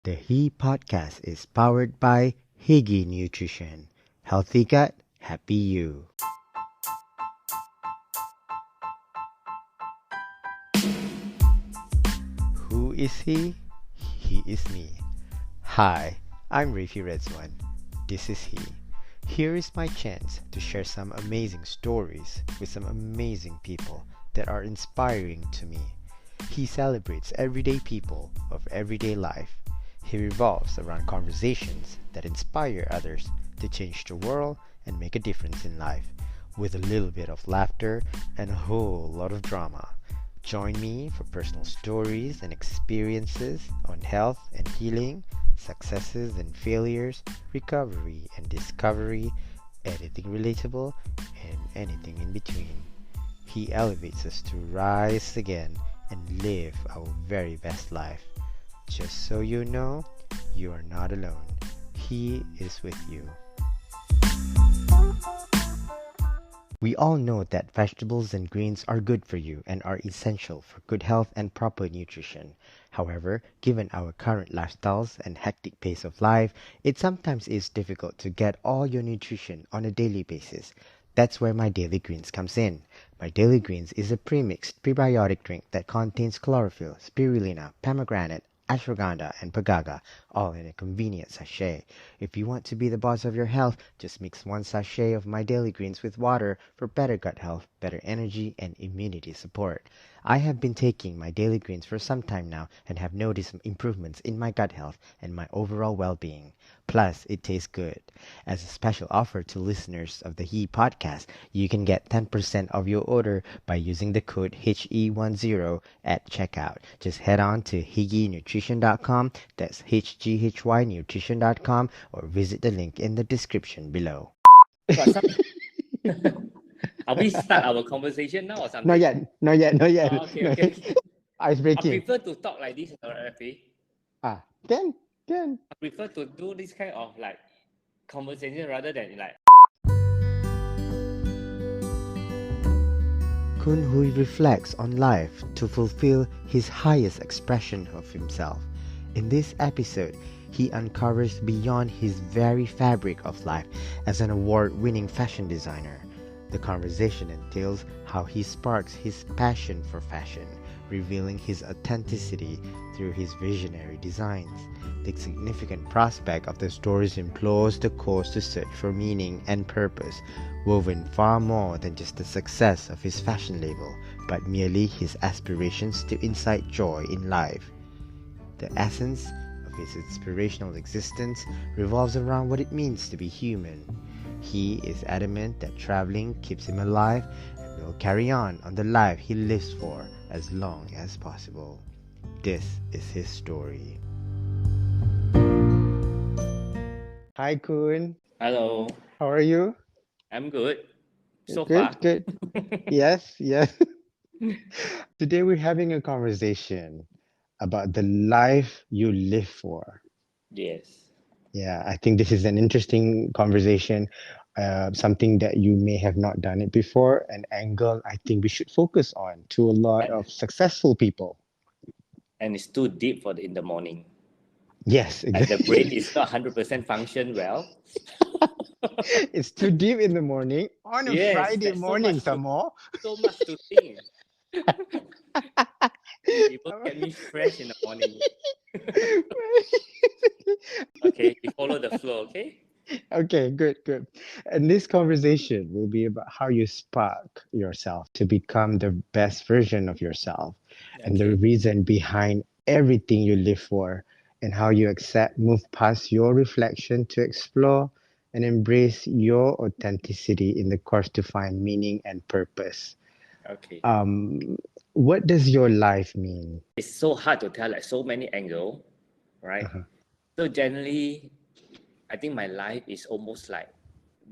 The He podcast is powered by Higgy Nutrition. Healthy gut, happy you. Who is he? He is me. Hi, I'm Rafi Redzwan. This is he. Here is my chance to share some amazing stories with some amazing people that are inspiring to me. He celebrates everyday people of everyday life. He revolves around conversations that inspire others to change the world and make a difference in life, with a little bit of laughter and a whole lot of drama. Join me for personal stories and experiences on health and healing, successes and failures, recovery and discovery, anything relatable, and anything in between. He elevates us to rise again and live our very best life. Just so you know, you are not alone. He is with you. We all know that vegetables and greens are good for you and are essential for good health and proper nutrition. However, given our current lifestyles and hectic pace of life, it sometimes is difficult to get all your nutrition on a daily basis. That's where my Daily Greens comes in. My Daily Greens is a premixed prebiotic drink that contains chlorophyll, spirulina, pomegranate, ashwagandha, and pagaga, all in a convenient sachet. If you want to be the boss of your health, just mix one sachet of My Daily Greens with water for better gut health, better energy, and immunity support. I have been taking My Daily Greens for some time now and have noticed improvements in my gut health and my overall well-being. Plus, it tastes good. As a special offer to listeners of the He podcast, you can get 10% of your order by using the code HE10 at checkout. Just head on to higgynutrition.com, that's HGHYnutrition.com, or visit the link in the description below. Are we start our conversation now or something? Not yet, not yet, not yet. Oh, okay. Ice I breaking. prefer to talk like this, Rafi. Can. I prefer to do this kind of like conversation rather than like. Khoon Hooi reflects on life to fulfill his highest expression of himself. In this episode, he uncovers beyond his very fabric of life as an award-winning fashion designer. The conversation entails how he sparks his passion for fashion, revealing his authenticity through his visionary designs. The significant prospect of the stories implores the cause to search for meaning and purpose, woven far more than just the success of his fashion label, but merely his aspirations to incite joy in life. The essence of his inspirational existence revolves around what it means to be human. He is adamant that traveling keeps him alive and will carry on the life he lives for as long as possible. This is his story. Hi, Khoon. Hello, How are you? I'm good. So Good, far. good. Yes. Today we're having a conversation about the life you live for. Yes. Yeah, I think this is an interesting conversation, something that you may have not done it before, an angle I think we should focus on to a lot of successful people. And it's too deep for in the morning. Yes, And the exactly. brain is not 100% function well. It's too deep in the morning on a Yes, Friday that's morning, some more. so much to think. It will get me fresh in the morning. Okay, we follow the flow, okay? Okay, good. And this conversation will be about how you spark yourself to become the best version of yourself and the Okay. reason behind everything you live for and how you accept, move past your reflection to explore and embrace your authenticity in the course to find meaning and purpose. Okay. What does your life mean? It's so hard to tell, like so many angles, right? Uh-huh. So generally, I think my life is almost like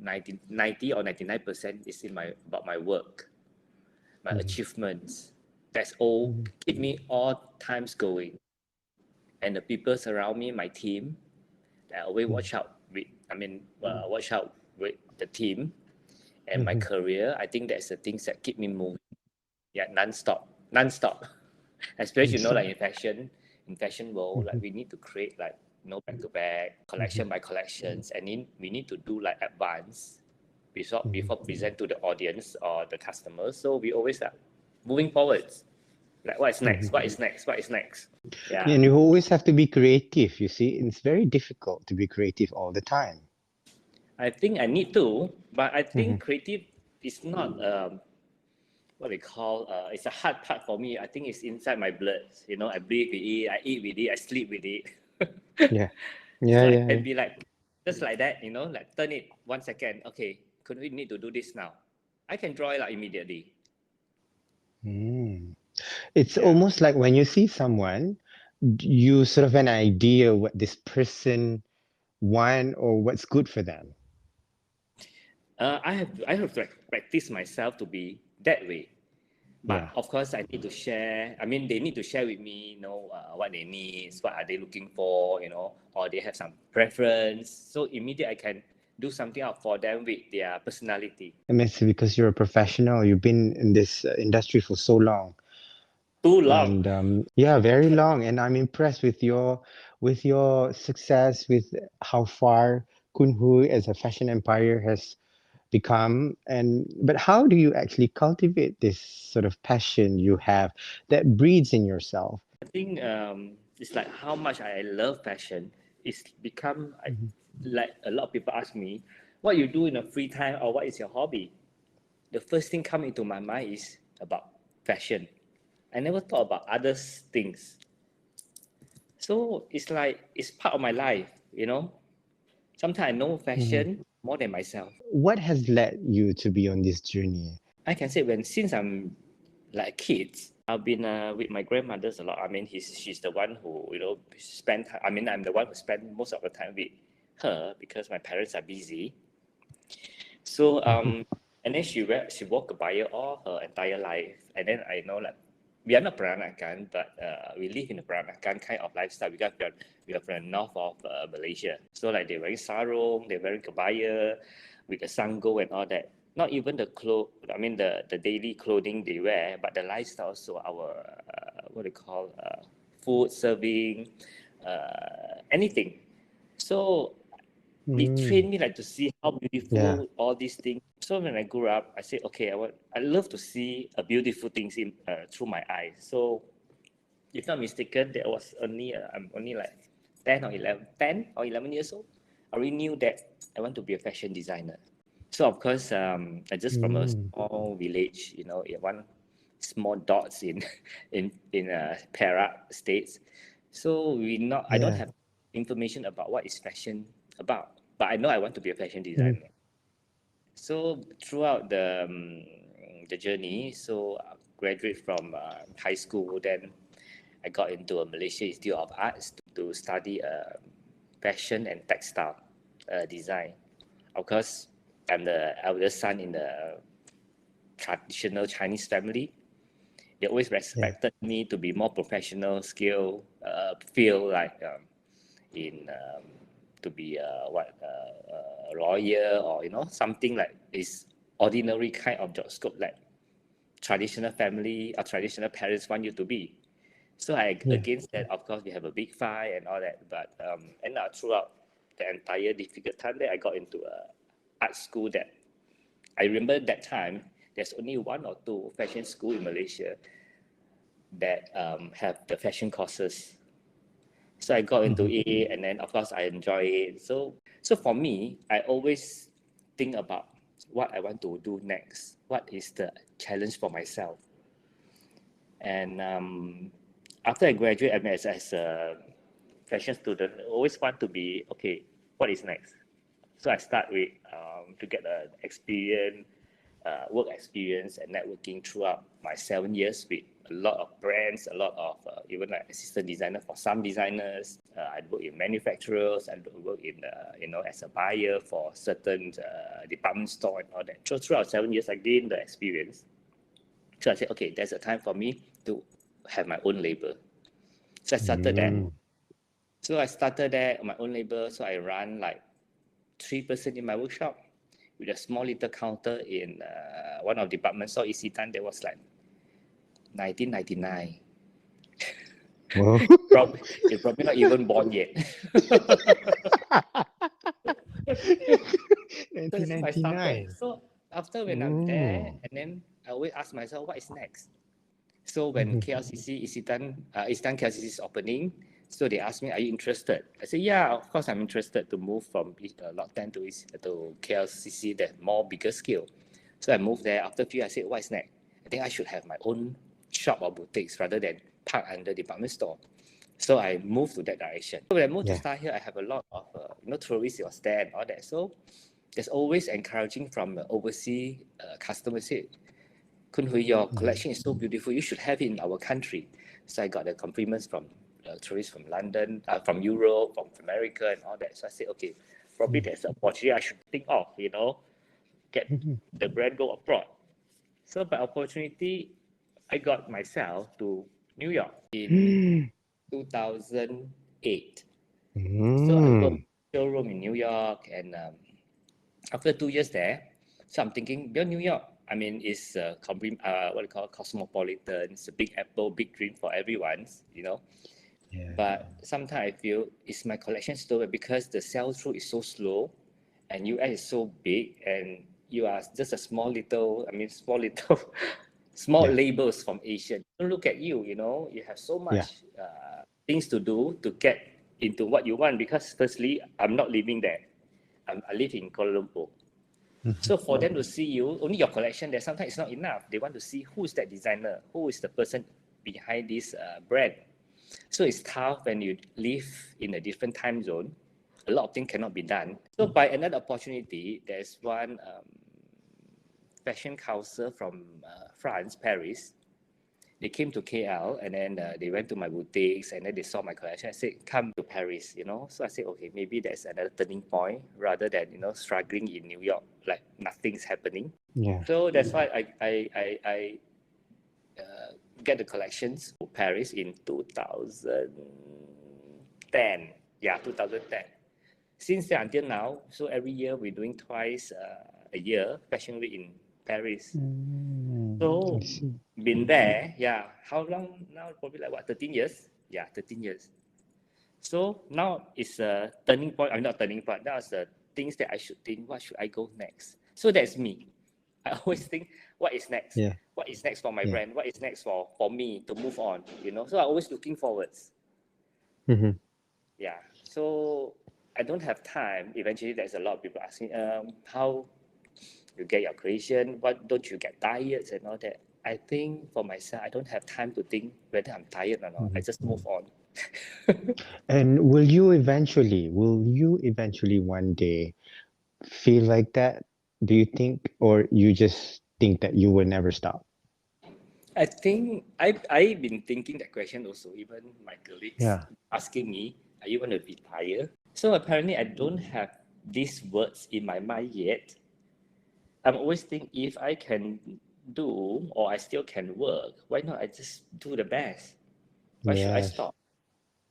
90 or 99% is in about my work, my Mhm. achievements. That's all Mhm. keep me all times going. And the people surround me, my team, I always watch out with, watch out with the team and my Mhm. career. I think that's the things that keep me moving. Yeah, non-stop. Especially, like in fashion, in fashion world, like we need to create like back to back, collection by collections, and then we need to do like advance before present to the audience or the customers. So we always are moving forwards. Like what is next? What is next? What is next? Yeah. And you always have to be creative, you see. It's very difficult to be creative all the time. I think I need to, but I think creative is not what they call it's a hard part for me. I think it's inside my blood. You know, I breathe with it, I eat with it, I sleep with it. Yeah. So Yeah, I yeah, can yeah. be like just like that, you know, like turn it 1 second. Okay, could we need to do this now? I can draw it out immediately. Mm. It's Yeah. almost like when you see someone, you sort of an idea what this person want or what's good for them. I have to practice myself to be that way. But Yeah. of course, I need to share. I mean, they need to share with me, what they need, what are they looking for, or they have some preference. So immediately I can do something out for them with their personality. I mean, it's because you're a professional, you've been in this industry for so long. Too long. And yeah, very long. And I'm impressed with your success, with how far Khoon Hooi as a fashion empire has become. And but how do you actually cultivate this sort of passion you have that breeds in yourself? I think it's like how much I love fashion. It's become like a lot of people ask me, what you do in a free time or what is your hobby? The first thing come into my mind is about fashion. I never thought about other things. So it's like it's part of my life. Sometimes I know Mhm. fashion more than myself. What has led you to be on this journey? I can say since I'm like kids, I've been with my grandmothers a lot. I mean, she's the one who spend. I mean, I'm the one who spend most of the time with her because my parents are busy. So and then she walked by all her entire life, and then I know like we are not Peranakan, but we live in a Peranakan kind of lifestyle because we are from the north of Malaysia. So like they're wearing sarong, they're wearing kebaya with the sango and all that. Not even the I mean the daily clothing they wear, but the lifestyle. So our what they call food serving, anything. So it Mm, trained me like to see how yeah. beautiful all these things. So when I grew up, I said, okay, I love to see a beautiful things in through my eyes. So if not mistaken, there was I'm only like 10 or 11 years old. I already knew that I want to be a fashion designer. So of course, I just from a Mm, small village, one small dots in in Perak states. So I don't yeah. have information about what is fashion about, but I know I want to be a fashion Mhm. designer. So throughout the journey, so I graduate from high school, then I got into a Malaysia Institute of Arts to study fashion and textile design. Of course, I'm the eldest son in the traditional Chinese family. They always Yeah. respected me to be more professional, skill, feel like in to be a lawyer or something like this ordinary kind of job scope like traditional family or traditional parents want you to be. So I Yeah. against that, of course, we have a big fight and all that. But throughout the entire difficult time that I got into a art school that I remember that time there's only one or two fashion school in Malaysia that have the fashion courses. So I got into Mhm. it, and then of course I enjoy it. So for me, I always think about what I want to do next. What is the challenge for myself? And after I graduate, I mean, as a fashion student, I always want to be okay. What is next? So I start with to get the experience, work experience and networking throughout my 7 years with a lot of brands, a lot of even like assistant designer for some designers. I work in manufacturers. I work in as a buyer for certain department store and all that. So throughout 7 years, I gained the experience. So I said, okay, there's a time for me to have my own label. So I started that. Mm. So I started that on my own label. So I run like 3% in my workshop with a small little counter in one of the department store, Isitan. That was like 1999. Whoa. You're probably not even born yet. So I started. 1999. So after when I'm there, Oh. and then I always ask myself, what is next? So when Mhm. KLCC Isetan KLCC is opening, so they asked me, "Are you interested?" I said, "Yeah, of course I'm interested to move from Lot 10 to KLCC, that more bigger scale." So I moved there. After a few, I said, "What is next? I think I should have my own shop or boutiques rather than park under department store." So I moved to that direction. So when I moved to Yeah. start here, I have a lot of tourists was there and all that. So there's always encouraging from overseas customers. Say, Khoon Hooi, your Mhm. collection is so beautiful. You should have it in our country. So I got the compliments from tourists from London, from Europe, from America, and all that. So I said, okay, probably Mhm. there's an opportunity I should think of, get Mhm. the brand go abroad. So by opportunity, I got myself to New York in 2008. So I got Mm. a showroom in New York, and after 2 years there, so I'm thinking, beyond New York, I mean, it's what you call cosmopolitan. It's a big apple, big dream for everyone. Yeah. But sometimes I feel it's my collection store because the sell through is so slow, and US is so big, and you are just a small little, small Yeah. labels from Asia. Don't look at you. You have so Yeah. much things to do to get into what you want. Because firstly, I'm not living there. I live in Kuala Lumpur. Mhm. So for them to see you, only your collection there, sometimes it's not enough. They want to see who is that designer, who is the person behind this brand. So it's tough when you live in a different time zone. A lot of things cannot be done. So by another opportunity, there's one fashion council from France, Paris. They came to KL, and then they went to my boutiques, and then they saw my collection. I said, "Come to Paris." So I said, "Okay, maybe that's another turning point rather than struggling in New York, like nothing's happening." Yeah. So that's why I get the collections to Paris in 2010. Yeah, 2010. Since then until now, so every year we're doing twice a year fashion week in Paris. I So see. been there, yeah. How long now? Probably like what, 13 years? Yeah, 13 years. So now it's a turning point. I'm not turning point. That's the things that I should think. What should I go next? So that's me. I always think, what is next? Yeah. What is next for my Yeah. brand? What is next for me to move on? So I always looking forwards. Mhm. Yeah. So I don't have time. Eventually, there's a lot of people asking, how you get your creation? What don't you get tired and all that? I think for myself, I don't have time to think whether I'm tired or not. I Mhm. just move on. And will you eventually one day feel like that? Do you think, or you just think that you will never stop? I think I've been thinking that question also. Even my colleagues Yeah. asking me, "Are you going to retire?" So apparently, I don't have these words in my mind yet. I'm always think, if I can do, or I still can work, why not I just do the best? Why should I Yes. stop?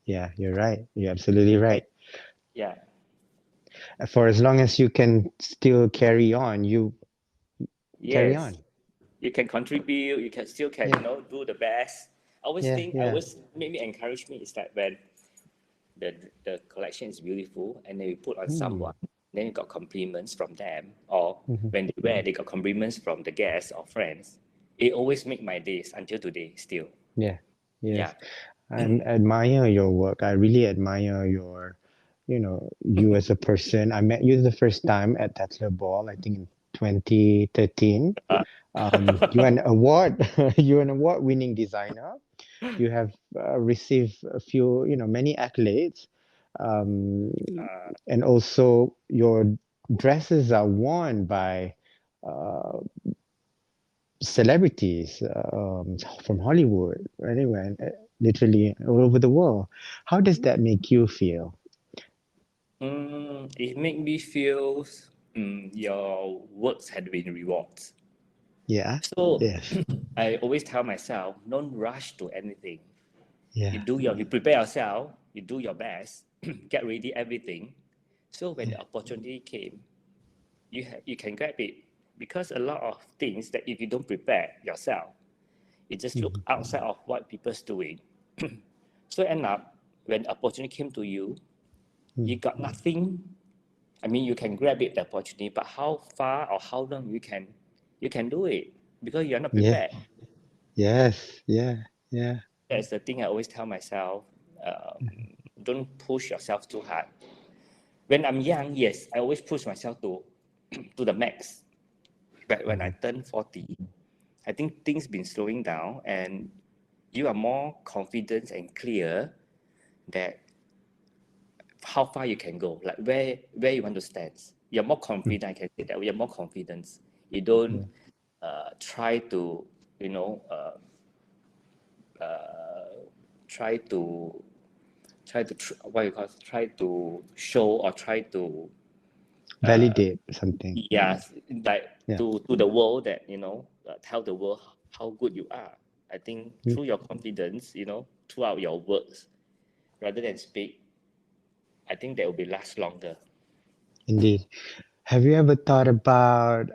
Yeah, you're right. You're absolutely And right. yeah, For as long as you can still carry on, you carry yes, on. you can contribute. You can still can Yeah. do the best. I always Yeah. think, I Yeah. always make me encourage me is that when the collection is beautiful, and then you put on Mm. someone, then you got compliments from them, or Mhm. when they wear, they got compliments from the guests or friends. It always make my days until today still. Yeah. Yeah. Yes. I admire your work. I really admire you as a person. I met you the first time at Tatler Ball, I think in 2013. You're an award, you're an award-winning designer. You have received many accolades, um, uh, and also your dresses are worn by uh, celebrities from Hollywood, anywhere, literally all over the world. How does that make you feel? it make me feel your works had been rewards. Yeah. So Yes. I always tell myself, don't rush to anything. Yeah. You prepare yourself, you do your best, get ready everything. So when Yeah. the opportunity came, you can grab it. Because a lot of things that if you don't prepare yourself, it just look Mhm. outside of what people's doing. So end up, when opportunity came to you, you got nothing. I mean, you can grab it, the opportunity, but how far or how long you can do it because you're not Yeah. prepared. Yes. Yeah. Yeah. That's the thing I always tell myself. Don't push yourself too hard. When I'm young, yes, I always push myself to to the max. But when I turn 40, I think things been slowing down and you are more confident and clear that how far you can go, like where you want to stand. You're more confident, I can say that. You're more confident. You don't Yeah. try to, you know, try to what you call, try to show or try to Validate something. yeah, like Yeah. to the world that tell the world how good you are. I think Mm, through your confidence, throughout your works, rather than speak, I think that will be last longer. indeed. Have you ever thought about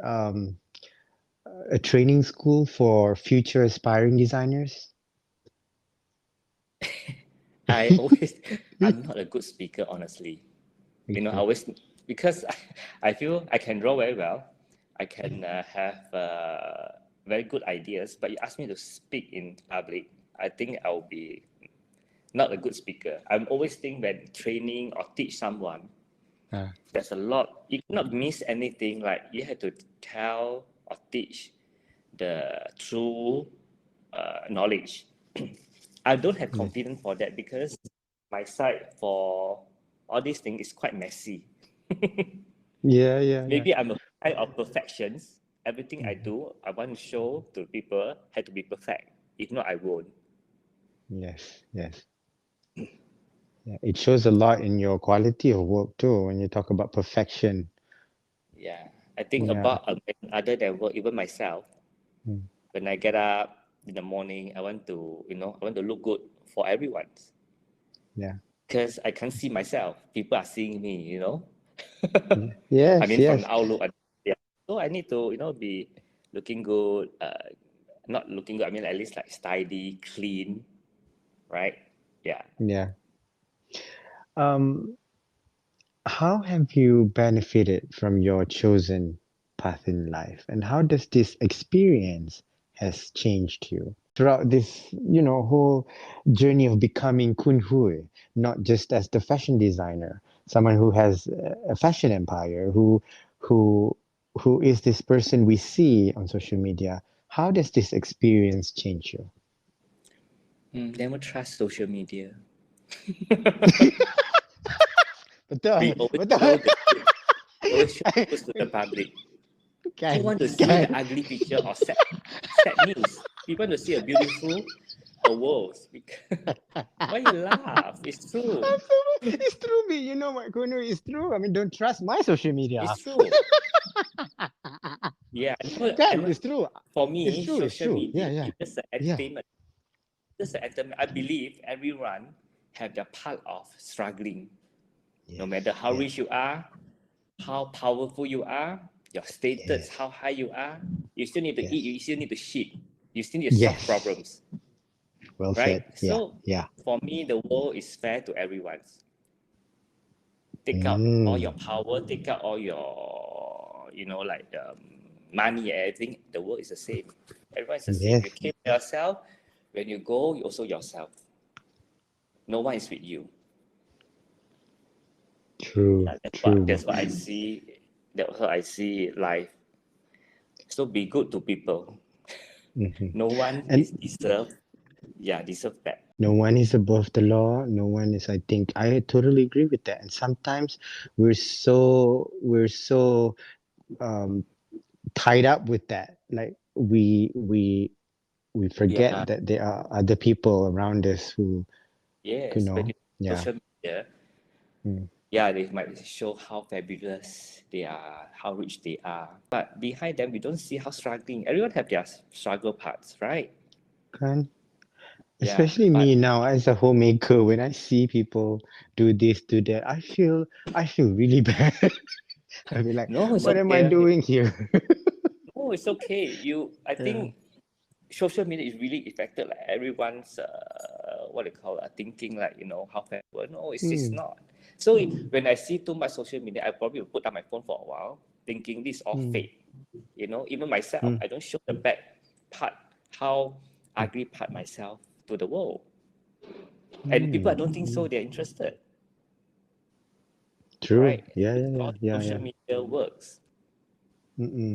a training school for future aspiring designers? I always, I'm not a good speaker, honestly. I Okay. always, because I feel I can draw very well. I can have very good ideas, but you ask me to speak in public, I think I'll be not a good speaker. I'm always think when training or teach someone, Uh, there's a lot. You cannot miss anything. Like you have to tell or teach the true knowledge. I don't have yeah. confidence for that because my side for all these things is quite messy. Yeah. Yeah. Yeah. Maybe I'm a kind of perfections. Everything I Mhm. do, I want to show to people had to be perfect. If not, I won't. Yes. Yes. Yeah. It shows a lot in your quality of work too when you talk about perfection. Yeah, I think Yeah. about other than work, even myself. Mm. When I get up in the morning, I want to look good for everyone Yeah. because I can't see myself. People are seeing me. Yeah. I Yes. mean, from Yes. the outlook, yeah. So I need to, be looking good. Not looking good. I mean, at least like tidy, clean, right? Yeah. Yeah. Um, how have you benefited from your chosen path in life, and how does this experience has changed you throughout this, whole journey of becoming Khoon Hooi, not just as the fashion designer, someone who has a fashion empire, who who is this person we see on social media? How does this experience change you? Never trust social media. We Betul, always betul. show the good. We always show the goods to the public. Who Kan, want to see kan. the ugly picture or sad news? People want to see a beautiful world. Why you laugh? It's true. Absolutely. It's true, me. You know what, Kono, it's true. I mean, don't trust my social media. It's true. Yeah, Kan, it's true. for It's me, true, it's social true. media Yeah, yeah. is just an Yeah. entertainment. Just an entertainment. I believe everyone have their part of struggling. No Yes, matter how yes, rich you are, how powerful you are, your status, yes, how high you are, you still need to eat, yes. you still need to shit, you still need to solve Yes. problems, Well right? said. Yeah, So yeah. for me, the world is fair to everyone. Take out all your Mm, power, take out all your, like money and everything. The world is the same. Everyone is the same. yes. You keep yourself. When you go, you also yourself. No one is with you. True, Yeah, true. that's what I see. That's how I see life. So be good to people. Hmm. No one And is deserve. Yeah, deserve that. no one is above the law. No one is, I think, I totally agree with that. And sometimes we're so um, tied up with that. Like we forget Yeah. that there are other people around us who, Yes. When you yeah. social media, Mm, yeah, they might show how fabulous they are, how rich they are. But behind them, we don't see how struggling. Everyone have their struggle parts, right? kan? Yeah. Especially me But now as a homemaker, when I see people do this, do that, I feel really bad. I'll be like, no, it's what am I okay. doing here? No, it's okay. I Yeah. think social media is really affected like everyone's what they call thinking like, how fashionable. No, it's Mm, not. So when I see too much social media, I probably will put down my phone for a while, thinking this is all mm, fake. Even myself, mm, I don't show the bad part, how mm, ugly part myself to the world. And people, I mm. don't think so, they're interested, True. right? Yeah, It's yeah, yeah, how yeah, social yeah. media works.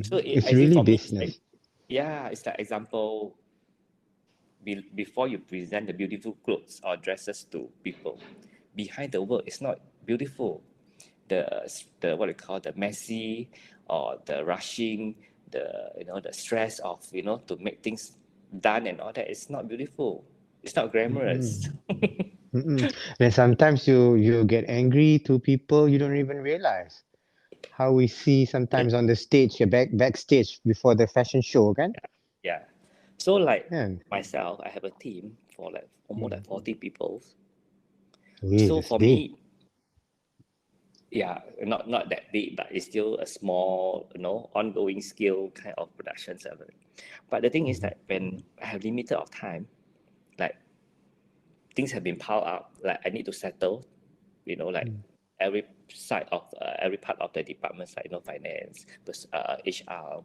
So It's I think really for me, it's like, business. yeah, it's like example, before you present the beautiful clothes or dresses to people, behind the work, it's not beautiful. The what they call the messy or the rushing, the stress of to make things done and all that, it's not beautiful. It's not Mm-mm, glamorous. mm-mm. Then sometimes you get angry to people you don't even realize. How we see sometimes on the stage, backstage before the fashion show, kan? Yeah. So like Kan? myself, I have a team for like almost Mm. like 40 people. Wait, So that's for big. me, yeah, not that big, but it's still a small, ongoing skill kind of production server. But the thing is Mhm, that when I have limited of time, like things have been piled up, like I need to settle, like mm, every side of every part of the departments, like finance, HR,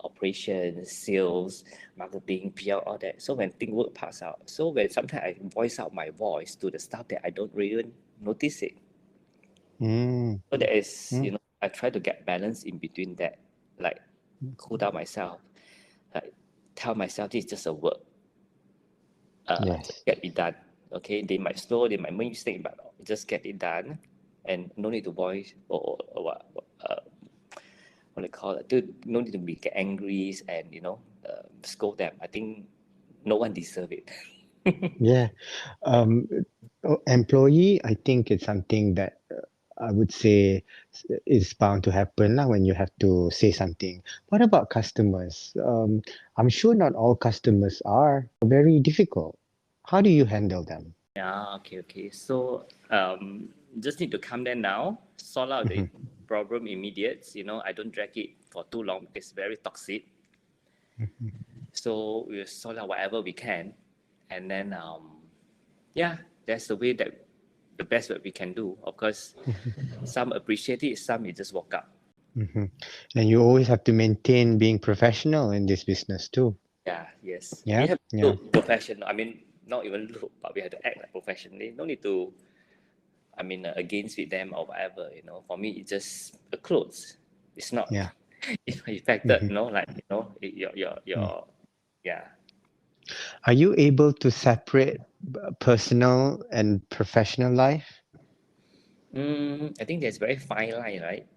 operations, sales, marketing, PR, all that. So when things work pass out, so when sometimes I voice out my voice to the stuff that I don't really notice it. mm, So that is, mm. I try to get balance in between that, like cool down myself, like tell myself this is just a work, just Yes. get it done. Okay, they might slow, they might make mistake, but just get it done, and no need to voice or what they call it. No need to be get angry and scold them. I think no one deserve it. Yeah. Yeah. Employee, I think it's something that I would say is bound to happen lah when you have to say something. What about customers? I'm sure not all customers are very difficult. How do you handle them? Yeah, okay, okay. So just need to come there now, solve out the Mhm, problem immediate. I don't drag it for too long because it's very toxic. mhm, So we'll solve out whatever we can. And then yeah, that's the way that the best that we can do. Of course, some appreciate it, some you just walk up. mhm. And you always have to maintain being professional in this business too. Yeah, yes. We Yeah, have to yeah, look professional. I mean, not even look, but we have to act like professionally. No need to, against with them or whatever. For me, it's just a clothes. It's not yeah. affected. Mhm, Like mm. yeah. Are you able to separate personal and professional life? I think there's very fine line, right?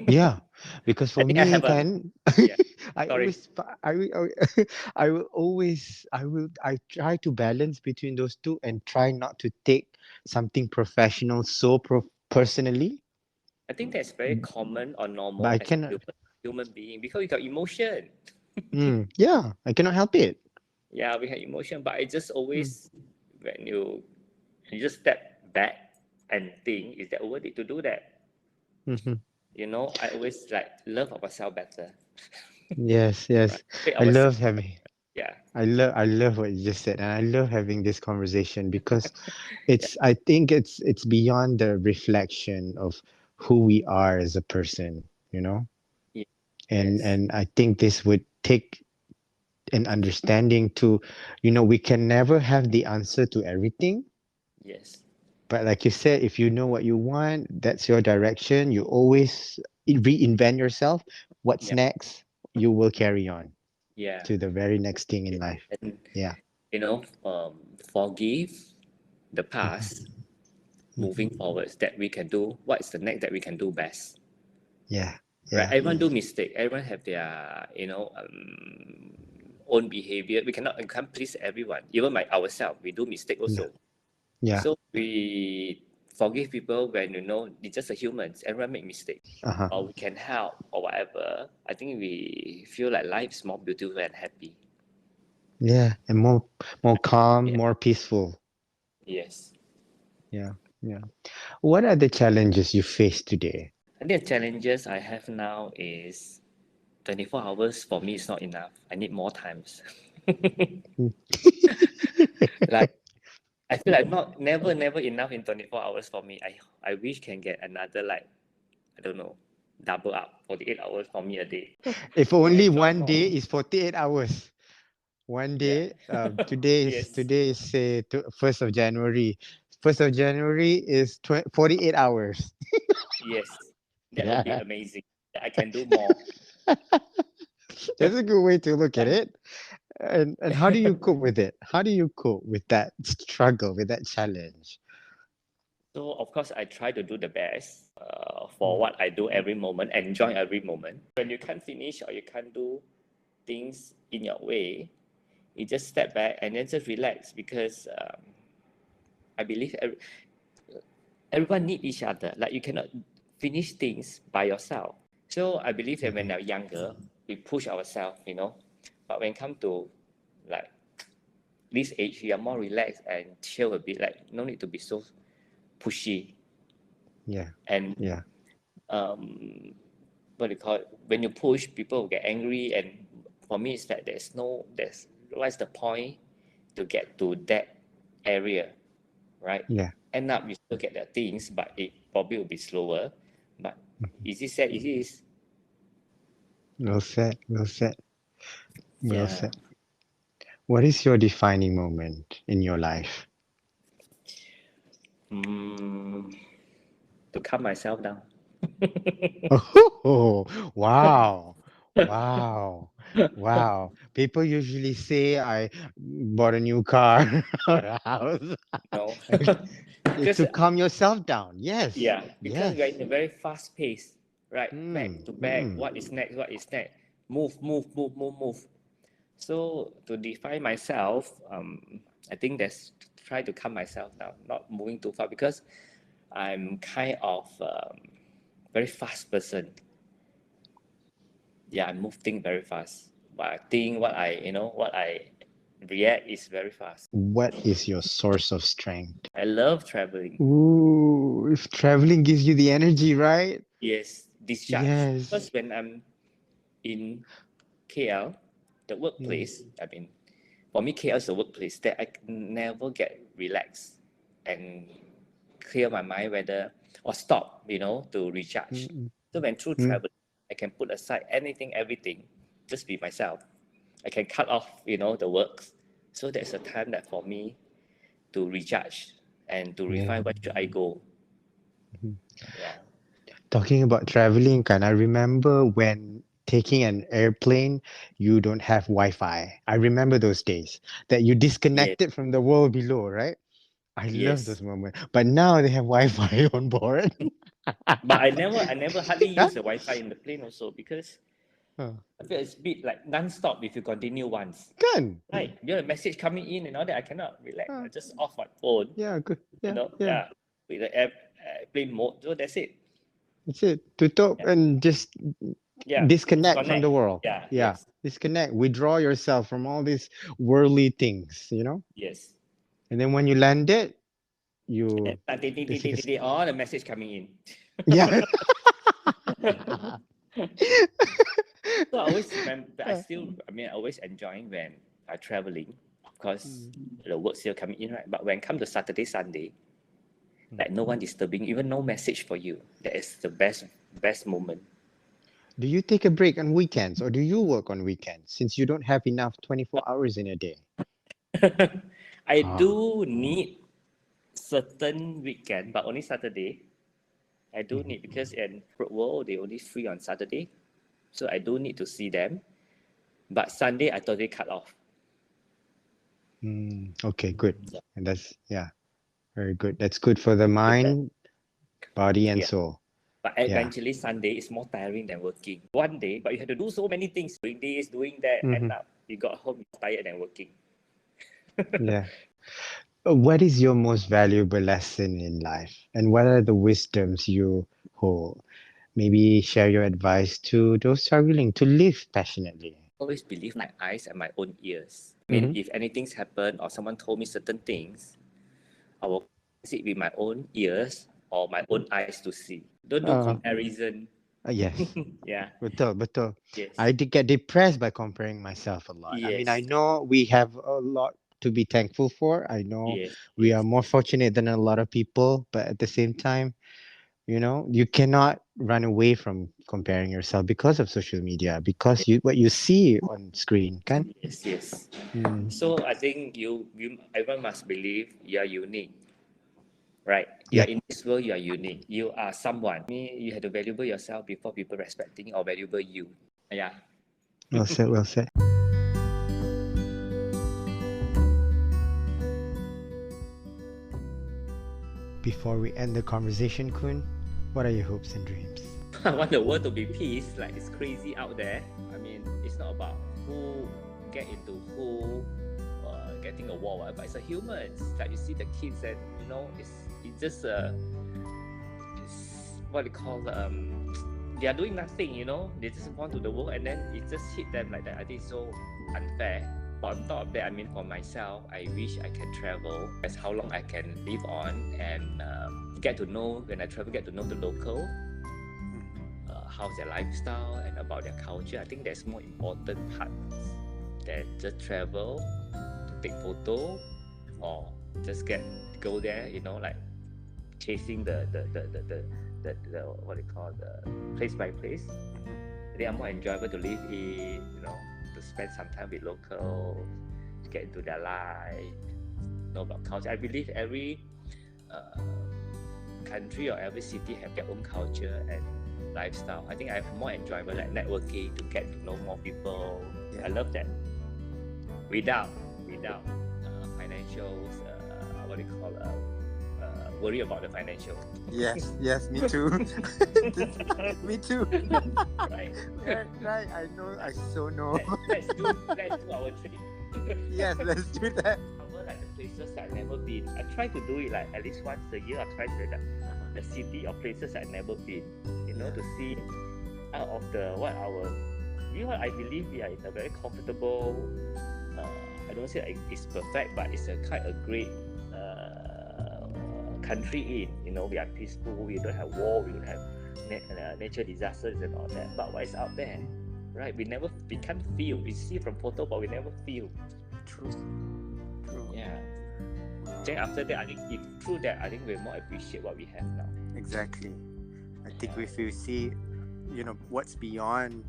Yeah, because I for think I me, have a can yeah. I Sorry, always I will always I try to balance between those two and try not to take something professional so personally, I think that's very common or but normal I as a cannot. human being because we got emotion. Yeah, I cannot help it. Yeah, we have emotion, but I just Mm, always when you just step back and think, is that worth it to do that? mhm. I always like love ourselves better, Yes, right? yes. Make I ourselves, love having yeah, I love what you just said, and I love having this conversation because yeah, I think it's beyond the reflection of who we are as a person, you know? yeah, And yes, I think this would take an understanding to, we can never have the answer to everything. yes, But like you said, if you know what you want, that's your direction. You always reinvent yourself. What's yeah, next? You will carry on yeah. to the very next thing in life. And Yeah. forgive the Mhm, past, moving mhm. forwards. That we can do. What is the next that we can do best? Yeah. Right? Yeah. Everyone do mistake. Everyone have their own behavior. We can't please everyone. Even by ourselves, we do mistake Yeah. also. Yeah. So we forgive people when it's just a humans. Everyone make mistake, Uh-huh. or we can help or whatever. I think we feel like life is more beautiful and happy. Yeah. And more calm, Yeah. more peaceful. Yes. Yeah. Yeah. What are the challenges you face today? I think the challenges I have now is 24 hours for me is not enough. I need more times. Mm. Like I feel like not never enough in 24 hours for me. I wish can get another like I don't know, double up 48 hours for me a day If to only enjoy one more. day is 48 hours. One Yeah. day, Yes. today is say 1st of January. 1st of January is 48 hours. Yes. That would be Yeah. amazing. I can do more. That's a good way to look at it. And how do you cope with it? How do you cope with that struggle, with that challenge? So of course I try to do the best for Mm, what I do every moment, enjoy every moment. When you can't finish or you can't do things in your way, you just step back and then just relax because I believe everyone need each other. Like you cannot finish things by yourself. So I believe that when mhm. we're younger, we push ourselves, you know. But when it come to like this age, we are more relaxed and chill a bit. Like no need to be so pushy. Yeah, And yeah, um, what do you call it? When you push, people will get angry. And for me, it's that there's what's the point to get to that area, right? yeah. End up you still get the things, but it probably will be slower. But is it said? It is. Well said, well said, well Yeah. said. What is your defining moment in your life? Mm, to calm myself down. Oh, wow. Wow. Wow. People usually say I bought a new car or a house. No, It's because to calm yourself down. Yes. yeah, because we are Yes. in a very fast pace, right? Back Mm, to back. mm, What is next? What is next? Move, move, move, move, move. So to define myself, I think that's try to calm myself down, not moving too far because I'm kind of very fast person. Yeah, I move things very fast. But I think what I react is very fast. what is your source of strength? I love traveling. Ooh, if traveling gives you the energy, right? Yes, discharge. Yes. Because when I'm in KL, the Mm, workplace, I mean, for me, KL is the workplace that I can never get relaxed and clear my mind whether or stop, to recharge. mm, So when through mm, travel, I can put aside anything, everything, just be myself. I can cut off, the works. So there's a time that for me to recharge and to yeah. refine where should I go. Mhm. Yeah. Talking about traveling, can I remember when taking an airplane, you don't have Wi-Fi. I remember those days that you Yes. disconnected from the world below, right? I love Yes. those moments. But now they have Wi-Fi on board. But I never hardly Huh? use the Wi-Fi in the plane also because Oh, I feel it's a bit like non-stop if you continue once. kan? Right. You have a message coming in and all that. I cannot relax. I Uh, just off my phone, yeah, good. Yeah, yeah. yeah, with the airplane mode. So that's it. That's it. Tutup Yeah. and just Yeah. disconnect from the Disconnect. world. Yeah. Yeah, Yes. disconnect. Withdraw yourself from all these worldly things, Yes. And then when you land it, And you then basically, all the message coming in. yeah. So I always remember, I mean, I always enjoying when I traveling. Of course, Mm, the work still coming in, right? But when come to Saturday, Sunday, mm. like no one disturbing, even no message for you. That is the best moment. Do you take a break on weekends or do you work on weekends since you don't have enough 24 hours in a day? I Ah, do need certain weekend, but only Saturday. I do mhm. need because in corporate world they only free on Saturday, so I do need to see them. But Sunday I totally cut off. Okay, good. Yeah, And that's, yeah, very good. That's good for the because mind, body, and yeah. soul. But Yeah. eventually Sunday is more tiring than working. One day, but you have to do so many things, doing this, doing that. End Hmm. up you got home you're tired than working. Yeah. What is your most valuable lesson in life? And what are the wisdoms you hold? Maybe share your advice to those struggling to live passionately. Always believe my eyes and my own ears. I mean, Hmm. if anything's happened or someone told me certain things, I will see it with my own ears or my own eyes to see. Don't do Uh, comparison. yes. Yeah. Betul, betul. Yes. I did get depressed by comparing myself a lot. I mean, I Yes. know we have a lot to be thankful for. I know Yes, we are yes, more fortunate than a lot of people, but at the same time, you cannot run away from comparing yourself because of social media, because what you see on screen, kan? yes, yes. Mm, So I think everyone must believe you are unique, right? You are yep, in this world, you are unique. You are someone. You have to valuable yourself before people respecting or valuable you. Yeah. well said, well said. Before we end the conversation, Kun, what are your hopes and dreams? I want the world to be peace. Like it's crazy out there. I mean, it's not about who get into who, getting a war, whatever. It's a human. It's like you see the kids, and it's just it's what they call they are doing nothing. They just want to the world, and then it just hit them like that. I think it's so unfair. But on top of that, I mean, for myself, I wish I can travel. That's how long I can live on and get to know when I travel, get to know the local, how's their lifestyle and about their culture. I think that's more important part than just travel to take photo or just go there, like chasing the what they call the place by place. They are more enjoyable to live in, to spend some time with locals, to get into their life, know about culture. I believe every uh, country or every city have their own culture and lifestyle. I think I have more enjoyable like networking to get to know more people. Yeah. I love that. Without financials, what do you call worry about the financial. Yes, me too. Me too. Right. Right. I know. I so know. Let's do our trip. Yes, let's do that. Cover like the places I've never been. I try to do it like at least once a year. I try to the city or places I've never been. To see out of I believe we are in a very comfortable. I don't say it's perfect, but it's quite a great country in. We are peaceful. We don't have war. We don't have nature disasters and all that. But what is out there, right? We can't feel. We see from photo, but we never feel. True. Yeah. Then after that, I think through that, I think we more appreciate what we have now. Exactly. I think if you see, what's beyond,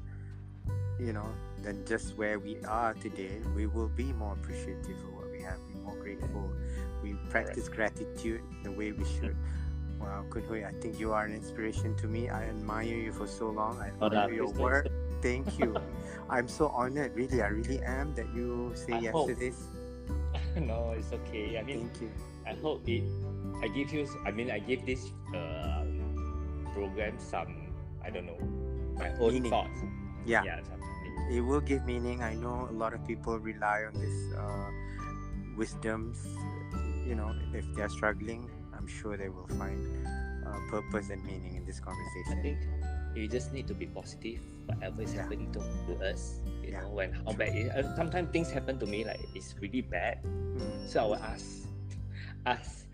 than just where we are today, we will be more appreciative of what we have, be more grateful. We practice gratitude the way we should. Wow, Khoon Hooi, I think you are an inspiration to me. I admire you for so long. I admire your work. Thank you. I'm so honored, really. I really am that you say yes to this. No, it's okay. I mean, thank you. I hope I give this program some, I don't know, my own meaning. Thoughts. Yeah. Some it will give meaning. I know a lot of people rely on this wisdoms. If they're struggling, I'm sure they will find purpose and meaning in this conversation. I think you just need to be positive. Whatever is happening to us, when how bad it is. Sometimes things happen to me like it's really bad. So I will ask,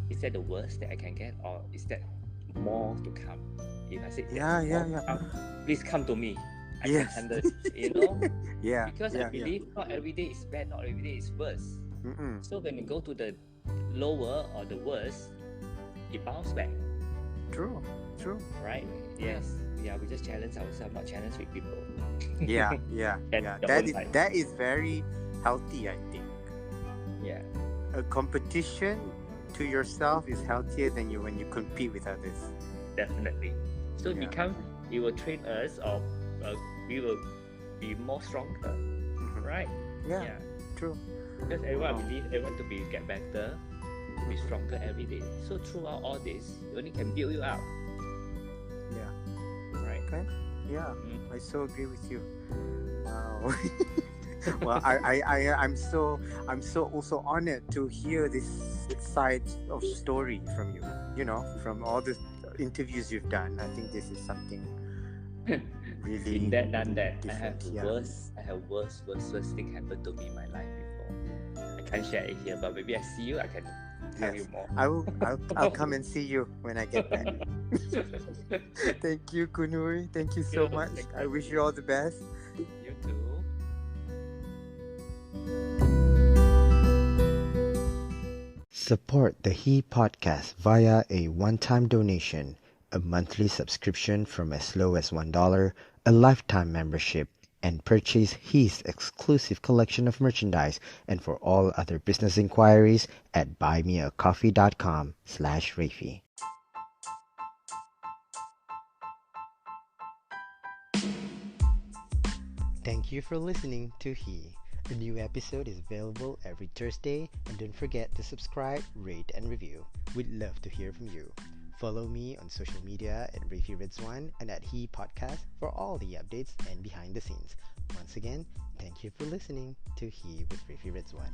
is that the worst that I can get, or is that more to come? If I say please come to me. I can handle it, because I believe not every day is bad, not every day is worse. So when you go to the lower or the worst, it bounce back. True. Right? Yes. Yeah, we just challenge ourselves, not challenge with people. Yeah. That is very healthy, I think. Yeah. A competition to yourself is healthier than when you compete with others. Definitely. So it will train us, or we will be more stronger. Right? Yeah. True. Because everyone believe everyone to get better, to be stronger every day. So throughout all this, it only can build you up. Yeah. Right. Okay. Yeah. I so agree with you. Wow. Well, I'm so also honored to hear this side of story from you. From all the interviews you've done. I think this is something really. Been that, done that. I have worst thing happen to me in my life before. I can't share it here, but maybe I see you, I can tell you more. I'll come and see you when I get back. Thank you, Khoon Hooi. Thank you so much. I wish you all the best. You too. Support the He podcast via a one-time donation, a monthly subscription from as low as $1, a lifetime membership, and purchase He's exclusive collection of merchandise, and for all other business inquiries at buymeacoffee.com/Rafi. Thank you for listening to He. A new episode is available every Thursday, and don't forget to subscribe, rate, and review. We'd love to hear from you. Follow me on social media at Rafi Ridzwan and at He Podcast for all the updates and behind the scenes. Once again, thank you for listening to He with Rafi Ridzwan.